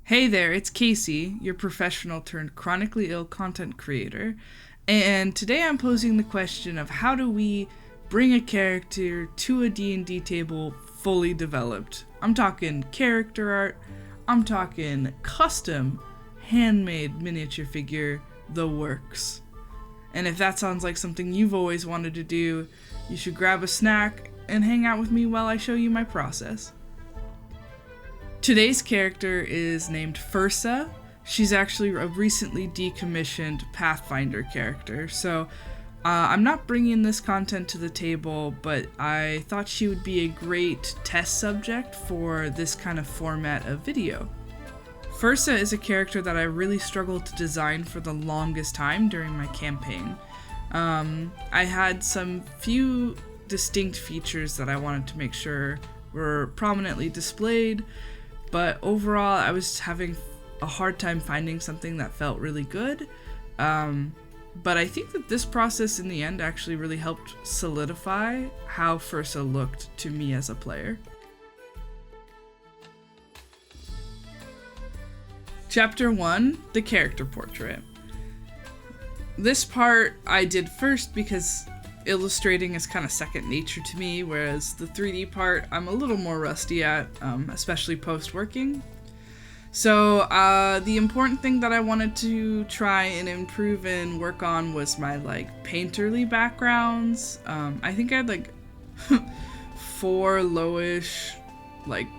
Hey there, it's Casey, your professional turned chronically ill content creator, and today I'm posing the question of how do we bring a character to a D&D table fully developed. I'm talking character art, I'm talking custom, handmade miniature figure, the works. And if that sounds like something you've always wanted to do, you should grab a snack and hang out with me while I show you my process. Today's character is named Fursa. She's actually a recently decommissioned Pathfinder character, so I'm not bringing this content to the table, but I thought she would be a great test subject for this kind of format of video. Fursa is a character that I really struggled to design for the longest time during my campaign. I had some few distinct features that I wanted to make sure were prominently displayed, but overall I was having a hard time finding something that felt really good. But I think that this process in the end actually really helped solidify how Fursa looked to me as a player. Chapter 1, the character portrait. This part I did first because illustrating is kind of second nature to me, whereas the 3D part I'm a little more rusty at, especially post-working. So the important thing that I wanted to try and improve and work on was my painterly backgrounds. I think I had 4 lowish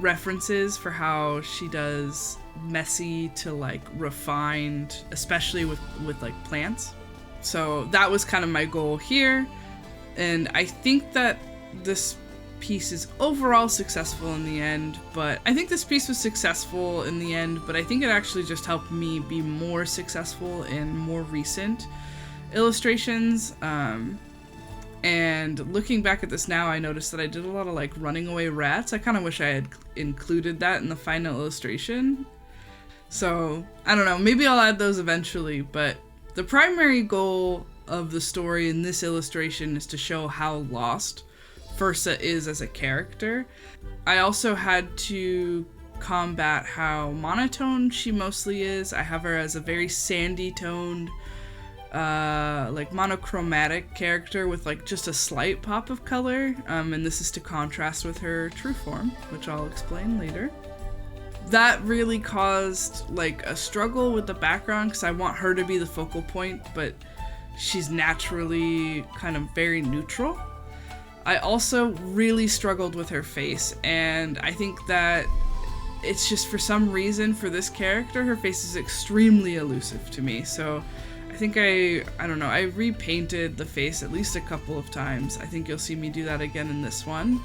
references for how she does messy to refined, especially with plants. So that was kind of my goal here, and I think that this piece is overall successful in the end. But I think this piece was successful in the end, but I think it actually just helped me be more successful in more recent illustrations. And looking back at this now, I noticed that I did a lot of running away rats. I kind of wish I had included that in the final illustration. So, I don't know, maybe I'll add those eventually, but the primary goal of the story in this illustration is to show how lost Fursa is as a character. I also had to combat how monotone she mostly is. I have her as a very sandy toned, monochromatic character with just a slight pop of color, and this is to contrast with her true form, which I'll explain later. That really caused a struggle with the background because I want her to be the focal point, but she's naturally kind of very neutral. I also really struggled with her face, and I think that it's just for some reason for this character, her face is extremely elusive to me. So I think I don't know, I repainted the face at least a couple of times. I think you'll see me do that again in this one.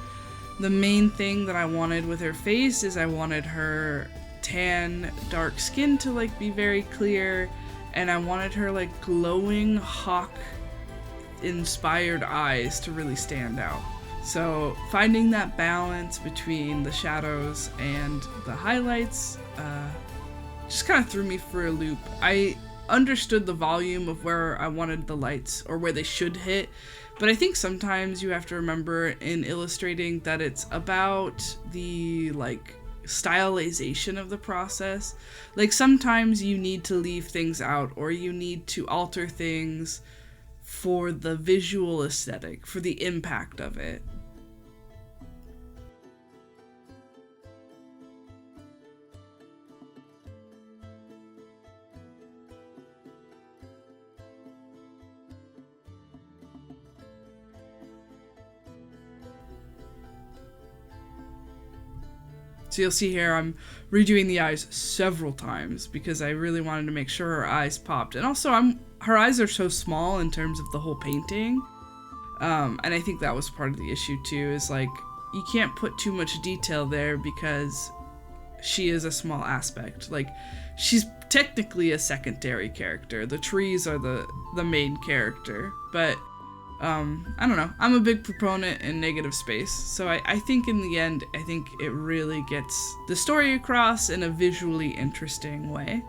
The main thing that I wanted with her face is I wanted her tan, dark skin to be very clear, and I wanted her glowing hawk inspired eyes to really stand out. So finding that balance between the shadows and the highlights just kind of threw me for a loop. I understood the volume of where I wanted the lights or where they should hit, but I think sometimes you have to remember in illustrating that it's about the stylization of the process. Sometimes you need to leave things out or you need to alter things for the visual aesthetic, for the impact of it. So you'll see here I'm redoing the eyes several times because I really wanted to make sure her eyes popped. And also her eyes are so small in terms of the whole painting. And I think that was part of the issue too, is you can't put too much detail there because she is a small aspect. She's technically a secondary character. The trees are the main character, but I don't know. I'm a big proponent in negative space, so I think in the end, I think it really gets the story across in a visually interesting way.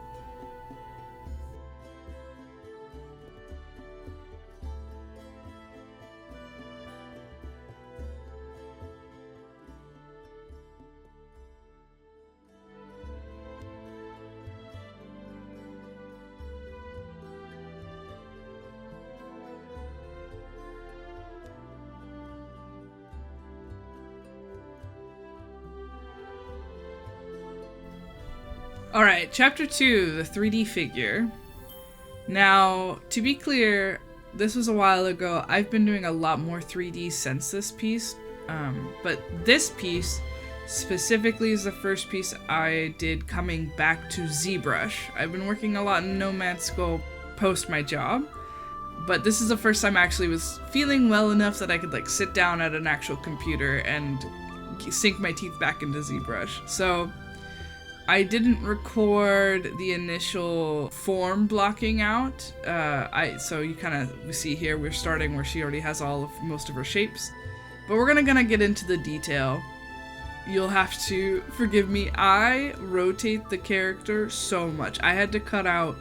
Alright, chapter 2, the 3D figure. Now, to be clear, this was a while ago. I've been doing a lot more 3D since this piece, but this piece specifically is the first piece I did coming back to ZBrush. I've been working a lot in Nomad Sculpt post my job, but this is the first time I actually was feeling well enough that I could like sit down at an actual computer and sink my teeth back into ZBrush. So I didn't record the initial form blocking out. So you kind of see here we're starting where she already has most of her shapes, but we're gonna get into the detail. You'll have to forgive me. I rotate the character so much. I had to cut out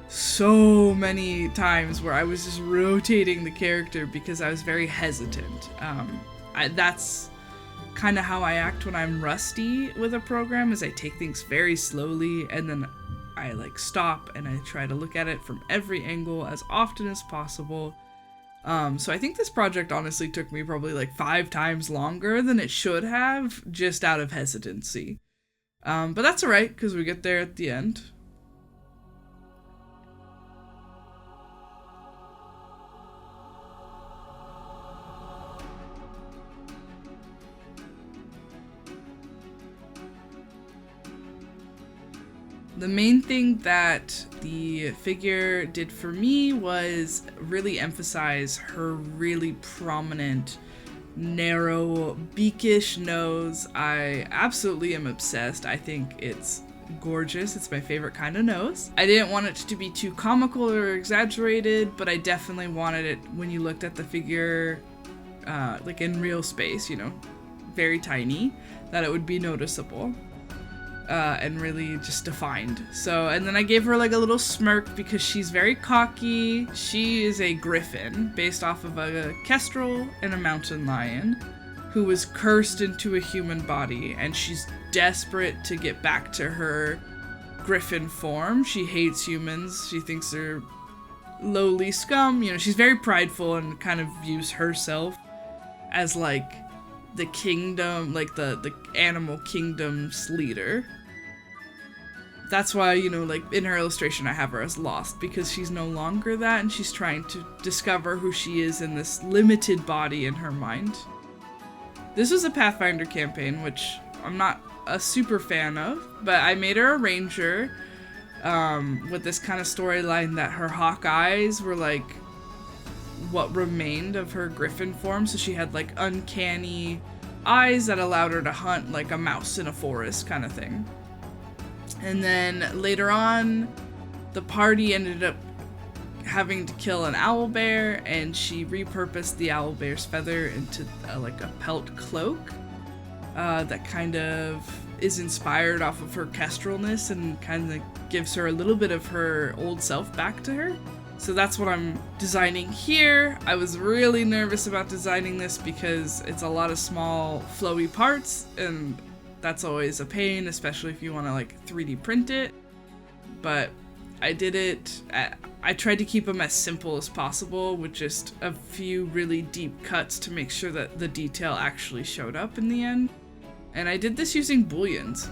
so many times where I was just rotating the character because I was very hesitant. That's kind of how I act when I'm rusty with a program, is I take things very slowly and then I like stop and I try to look at it from every angle as often as possible. So I think this project honestly took me probably like 5 times longer than it should have, just out of hesitancy. But that's alright, because we get there at the end. The main thing that the figure did for me was really emphasize her really prominent, narrow, beakish nose. I absolutely am obsessed. I think it's gorgeous. It's my favorite kind of nose. I didn't want it to be too comical or exaggerated, but I definitely wanted it, when you looked at the figure, like in real space, you know, very tiny, that it would be noticeable. And really just defined. So, and then I gave her like a little smirk because she's very cocky. She is a griffin based off of a kestrel and a mountain lion who was cursed into a human body, and she's desperate to get back to her griffin form. She hates humans. She thinks they're lowly scum. You know, she's very prideful and kind of views herself as like the kingdom, like the animal kingdom's leader. That's why, you know, like in her illustration I have her as lost, because she's no longer that and she's trying to discover who she is in this limited body in her mind. This was a Pathfinder campaign, which I'm not a super fan of, but I made her a ranger with this kind of storyline that her hawk eyes were like what remained of her griffin form, so she had like uncanny eyes that allowed her to hunt like a mouse in a forest kind of thing. And then later on, the party ended up having to kill an owlbear, and she repurposed the owlbear's feather into like a pelt cloak that kind of is inspired off of her kestrelness and kind of gives her a little bit of her old self back to her. So that's what I'm designing here. I was really nervous about designing this because it's a lot of small flowy parts, and that's always a pain, especially if you want to like 3D print it. But I did it, I tried to keep them as simple as possible with just a few really deep cuts to make sure that the detail actually showed up in the end. And I did this using booleans.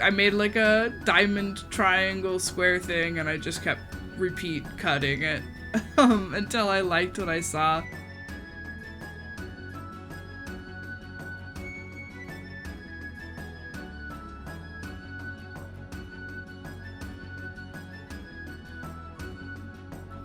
I made like a diamond, triangle, square thing, and I just kept repeat cutting it until I liked what I saw.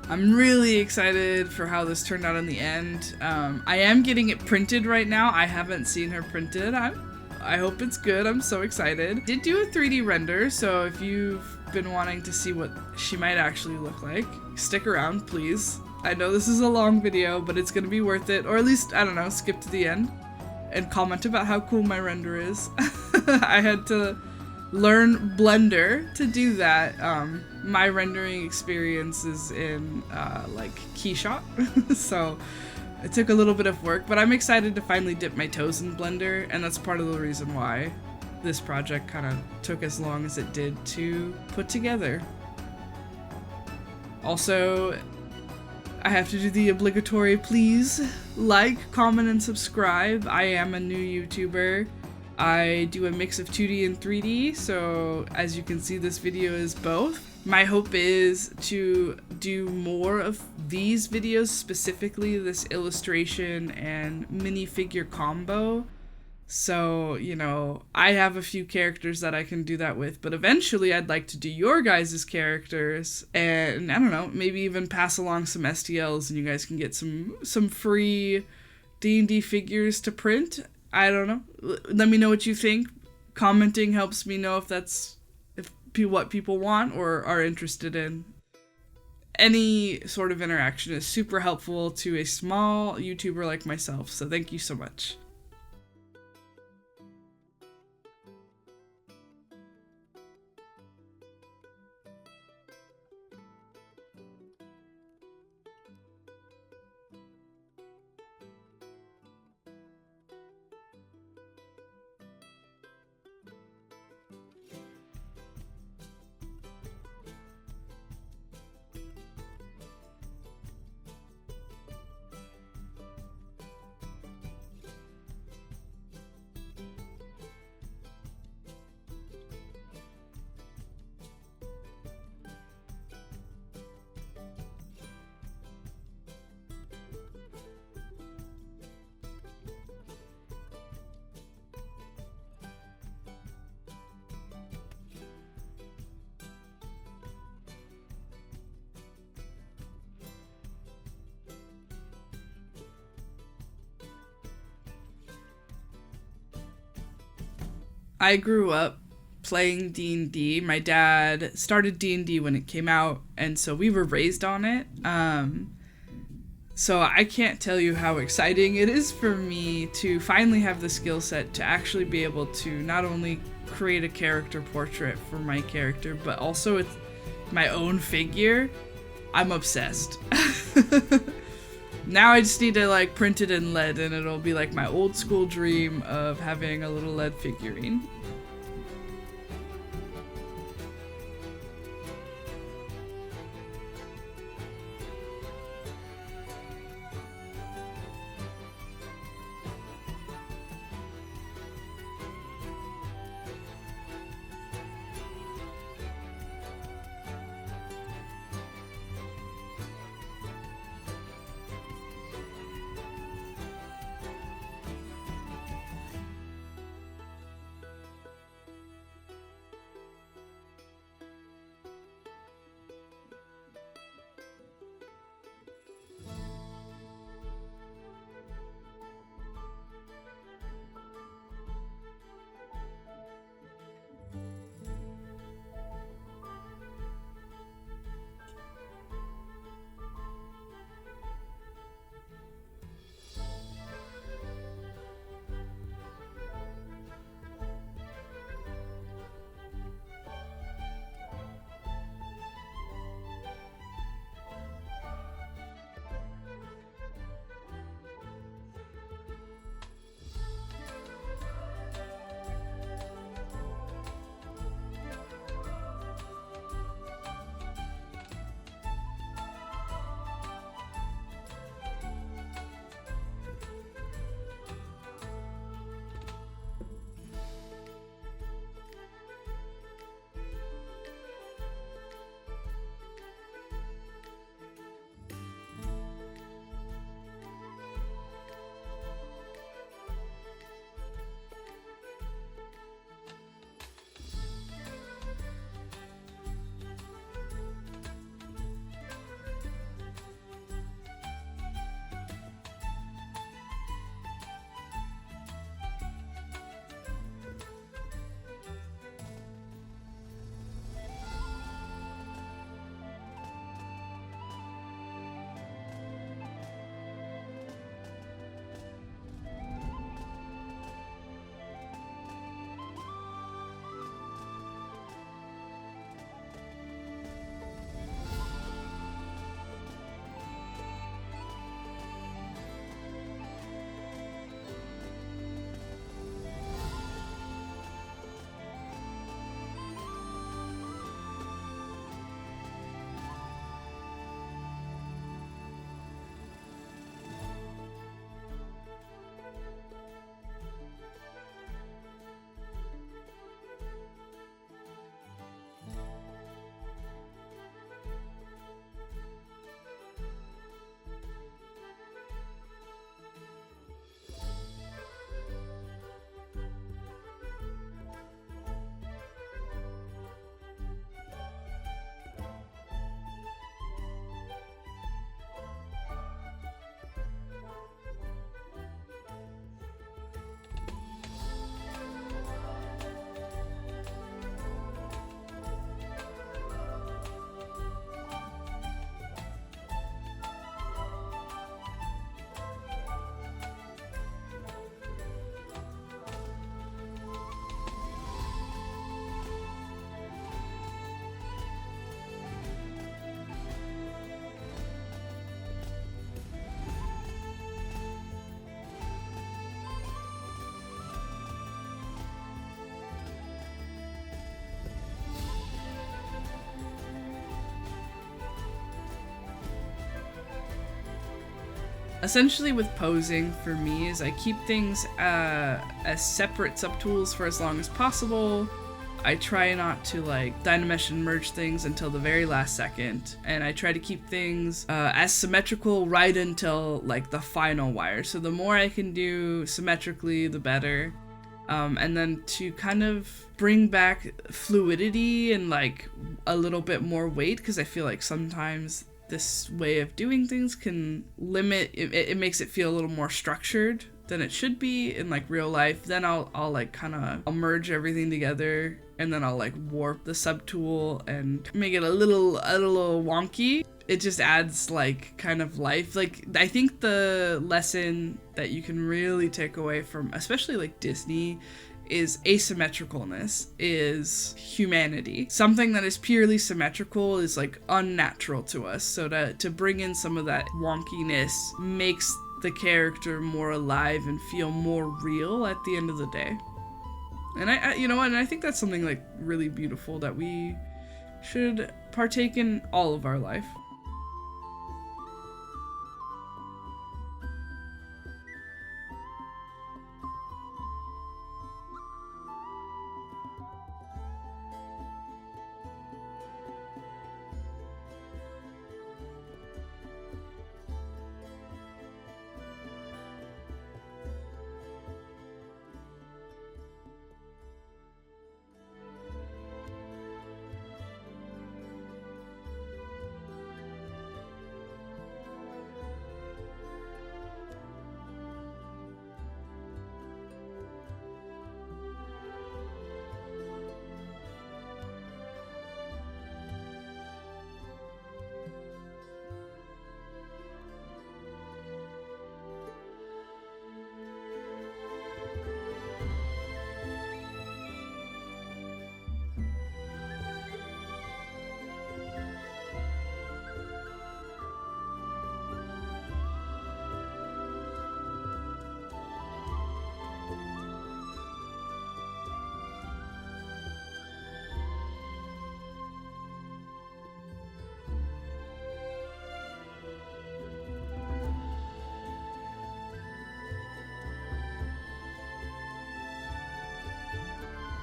I'm really excited for how this turned out in the end. I am getting it printed right now. I haven't seen her printed. I hope it's good. I'm so excited. Did do a 3D render, so if you've been wanting to see what she might actually look like, stick around, please. I know this is a long video, but it's gonna be worth it. Or at least, I don't know, skip to the end and comment about how cool my render is. I had to learn Blender to do that. My rendering experience is in like Keyshot, so it took a little bit of work, but I'm excited to finally dip my toes in Blender, and that's part of the reason why this project kind of took as long as it did to put together. Also, I have to do the obligatory please like, comment, and subscribe. I am a new YouTuber. I do a mix of 2D and 3D, so as you can see, this video is both. My hope is to do more of these videos, specifically this illustration and minifigure combo. So, you know, I have a few characters that I can do that with, but eventually I'd like to do your guys' characters, and I don't know, maybe even pass along some STLs and you guys can get some free D&D figures to print. I don't know. Let me know what you think. Commenting helps me know if that's what people want or are interested in. Any sort of interaction is super helpful to a small YouTuber like myself, so thank you so much. I grew up playing D&D. My dad started D&D when it came out, and so we were raised on it. So I can't tell you how exciting it is for me to finally have the skill set to actually be able to not only create a character portrait for my character, but also with my own figure. I'm obsessed. Now I just need to like print it in lead and it'll be like my old school dream of having a little lead figurine. Essentially with posing for me is I keep things as separate subtools for as long as possible. I try not to like Dynamesh and merge things until the very last second, and I try to keep things as symmetrical right until like the final wire. So the more I can do symmetrically, the better. And then to kind of bring back fluidity and like a little bit more weight, because I feel like sometimes this way of doing things can limit it makes it feel a little more structured than it should be in like real life. Then I'll like kind of I'll merge everything together, and then I'll like warp the subtool and make it a little wonky. It just adds like kind of life. Like I think the lesson that you can really take away from especially like Disney is asymmetricalness, is humanity. Something that is purely symmetrical is like unnatural to us. So to bring in some of that wonkiness makes the character more alive and feel more real at the end of the day. And I you know what, and I think that's something like really beautiful that we should partake in all of our life.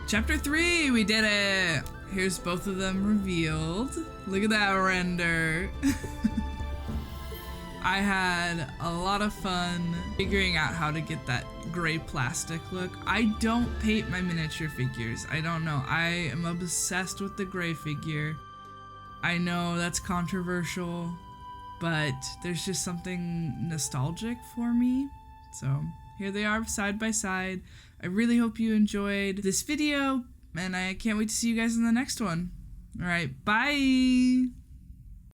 Chapter 3, we did it! Here's both of them revealed. Look at that render. I had a lot of fun figuring out how to get that gray plastic look. I don't paint my miniature figures. I don't know. I am obsessed with the gray figure. I know that's controversial, but there's just something nostalgic for me. So here they are side by side. I really hope you enjoyed this video, and I can't wait to see you guys in the next one. All right, bye!